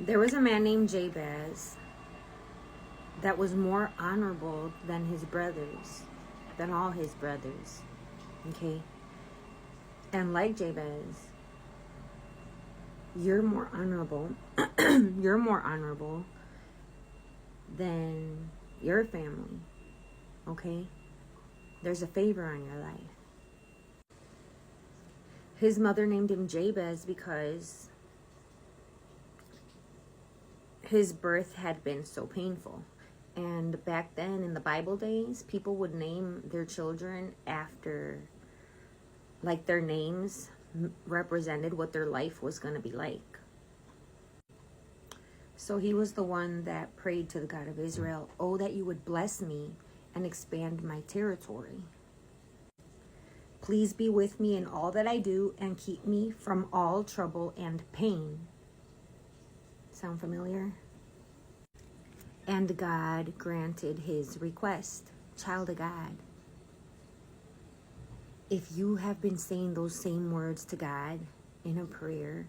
There was a man named Jabez that was more honorable than his brothers, than all his brothers. Okay? And like Jabez, you're more honorable. You're more honorable than your family. Okay? There's a favor on your life. His mother named him Jabez because his birth had been so painful. And back then, in the Bible days, people would name their children after, like, their names represented what their life was going to be like. So he was the one that prayed to the God of Israel, "Oh, that you would bless me and expand my territory. Please be with me in all that I do and keep me from all trouble and pain." Sound familiar? And God granted his request. Child of God, if you have been saying those same words to God in a prayer,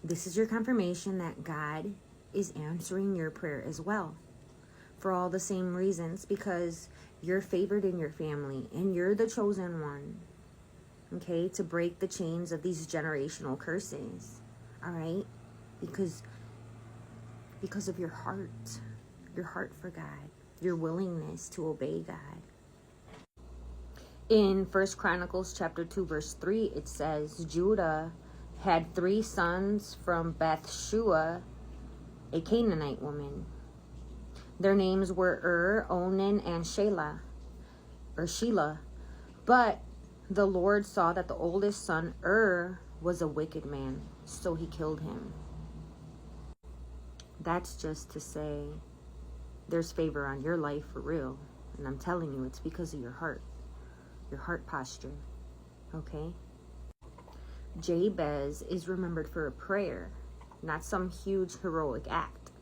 this is your confirmation that God is answering your prayer as well. For all the same reasons, because you're favored in your family and you're the chosen one. Okay, to break the chains of these generational curses. All right? Because of your heart for God, your willingness to obey God. In 1 Chronicles chapter 2 verse 3, it says, Judah had 3 sons from Bathshua, a Canaanite woman. Their names were Onan, and Shelah. But the Lord saw that the oldest son, was a wicked man, so he killed him. That's just to say there's favor on your life for real. And I'm telling you, it's because of your heart posture. Okay? Jabez is remembered for a prayer, not some huge heroic act.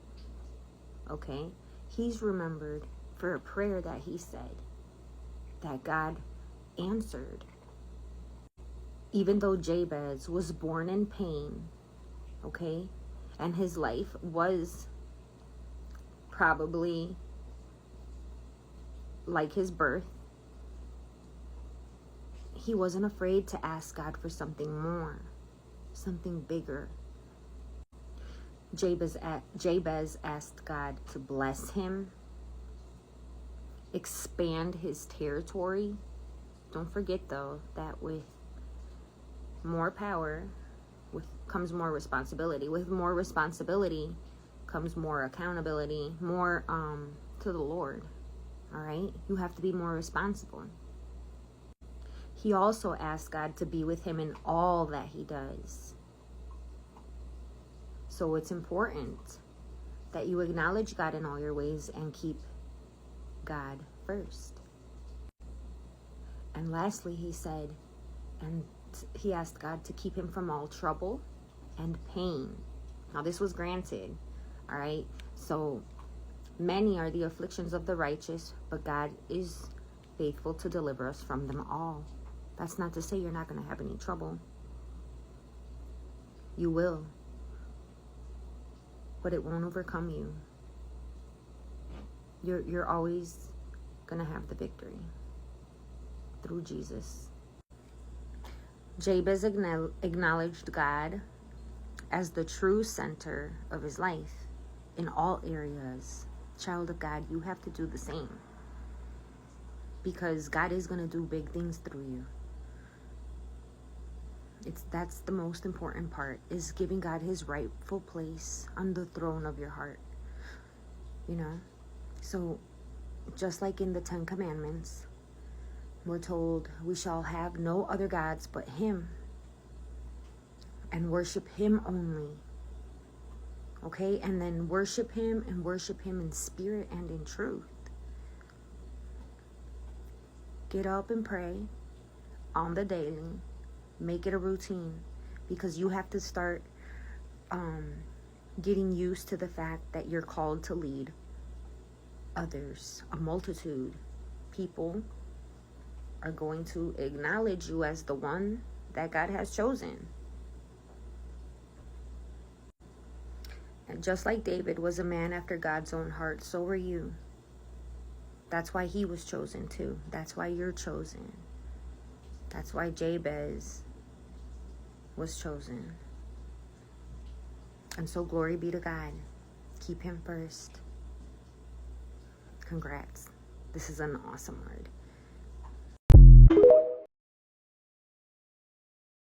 Okay? He's remembered for a prayer that he said that God answered. Even though Jabez was born in pain, okay, and his life was probably like his birth, he wasn't afraid to ask God for something more, something bigger. Jabez asked God to bless him, expand his territory. Don't forget, though, that with more power comes more responsibility. With more responsibility comes more accountability, more to the Lord. All right? You have to be more responsible. He also asked God to be with him in all that he does. So it's important that you acknowledge God in all your ways and keep God first. And lastly, he said, and he asked God to keep him from all trouble and pain. Now, this was granted, all right? So, many are the afflictions of the righteous, but God is faithful to deliver us from them all. That's not to say you're not going to have any trouble. You will. But it won't overcome you. You're always going to have the victory through Jesus. Jabez acknowledged God as the true center of his life in all areas. Child of God, you have to do the same. Because God is going to do big things through you. That's the most important part, is giving God his rightful place on the throne of your heart. You know? So, just like in the 10 Commandments, we're told we shall have no other gods but him, and worship him only. Okay? And then worship him in spirit and in truth. Get up and pray on the daily. Make it a routine, because you have to start getting used to the fact that you're called to lead others, a multitude. People are going to acknowledge you as the one that God has chosen. And just like David was a man after God's own heart, so were you. That's why he was chosen too. That's why you're chosen. That's why Jabez was chosen. And so glory be to God. Keep him first. Congrats. This is an awesome word.